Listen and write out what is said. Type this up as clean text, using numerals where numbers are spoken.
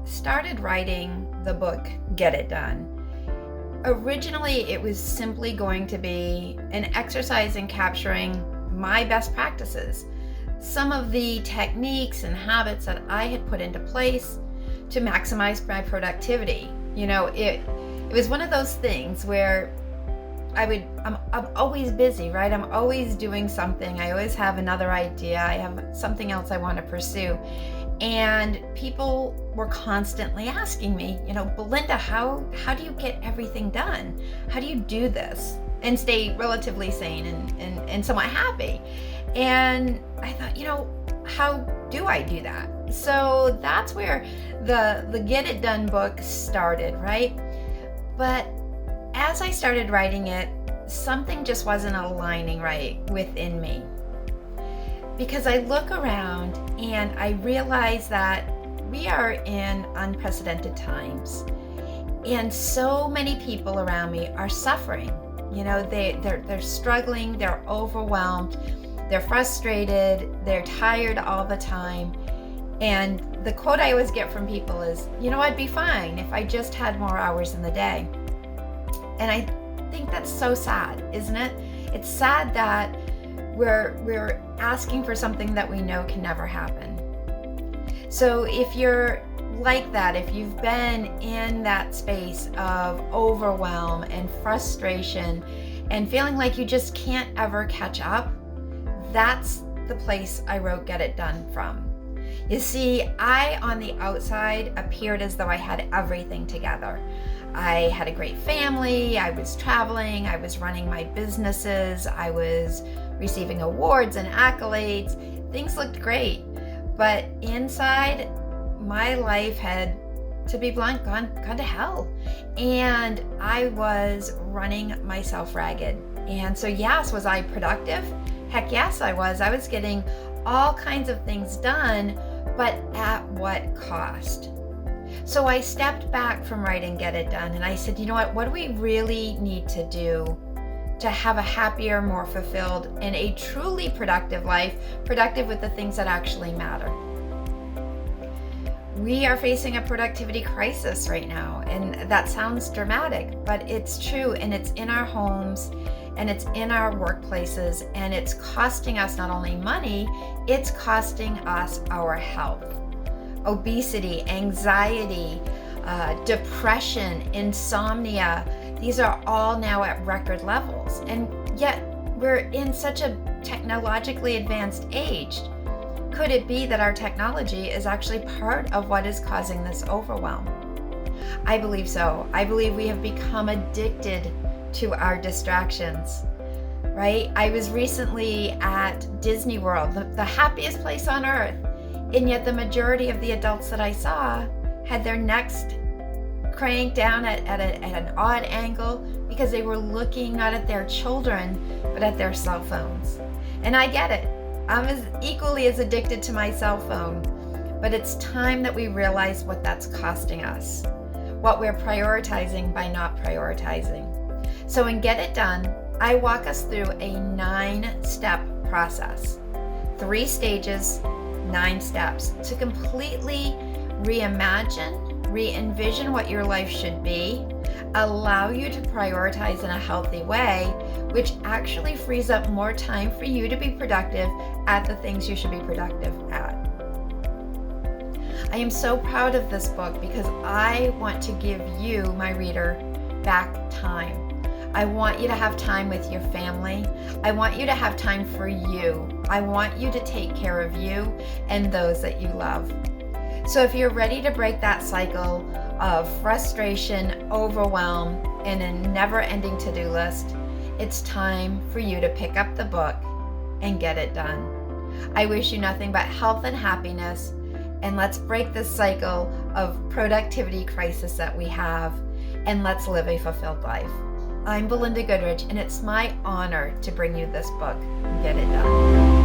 started writing the book, Get It Done, originally it was simply going to be an exercise in capturing my best practices, some of the techniques and habits that I had put into place to maximize my productivity. It was one of those things where I'm always busy, right? I'm always doing something. I always have another idea. I have something else I want to pursue. And people were constantly asking me, Belinda, how do you get everything done? How do you do this and stay relatively sane and somewhat happy? And I thought, how do I do that? So that's where the Get It Done book started, right? But as I started writing it, something just wasn't aligning right within me. Because I look around and I realize that we are in unprecedented times. And so many people around me are suffering. They're struggling, they're overwhelmed, they're frustrated, they're tired all the time. And the quote I always get from people is, I'd be fine if I just had more hours in the day. And I think that's so sad, isn't it? It's sad that we're asking for something that we know can never happen. So if you're like that, if you've been in that space of overwhelm and frustration and feeling like you just can't ever catch up, that's the place I wrote Get It Done from. You see, I, on the outside, appeared as though I had everything together. I had a great family, I was traveling, I was running my businesses, I was receiving awards and accolades. Things looked great. But inside, my life had, to be blunt, gone to hell. And I was running myself ragged. And so yes, was I productive? Heck yes, I was. I was getting all kinds of things done, but at what cost? So I stepped back from writing Get It Done and I said, what do we really need to do to have a happier, more fulfilled, and a truly productive life, productive with the things that actually matter? We are facing a productivity crisis right now, and that sounds dramatic, but it's true, and it's in our homes, and it's in our workplaces, and it's costing us not only money, it's costing us our health. Obesity, anxiety, depression, insomnia, these are all now at record levels, and yet we're in such a technologically advanced age. Could it be that our technology is actually part of what is causing this overwhelm? I believe so. I believe we have become addicted to our distractions, right? I was recently at Disney World, the happiest place on earth, and yet the majority of the adults that I saw had their necks cranked down at an odd angle because they were looking not at their children, but at their cell phones. And I get it. I'm equally as addicted to my cell phone, but it's time that we realize what that's costing us, what we're prioritizing by not prioritizing. So in Get It Done, I walk us through a 9-step process, 3 stages, 9 steps to completely reimagine, re-envision what your life should be, allow you to prioritize in a healthy way, which actually frees up more time for you to be productive at the things you should be productive at. I am so proud of this book because I want to give you, my reader, back time. I want you to have time with your family. I want you to have time for you. I want you to take care of you and those that you love. So if you're ready to break that cycle of frustration, overwhelm, and a never-ending to-do list, it's time for you to pick up the book and get it done. I wish you nothing but health and happiness, and let's break this cycle of productivity crisis that we have, and let's live a fulfilled life. I'm Belinda Goodrich, and it's my honor to bring you this book, Get It Done.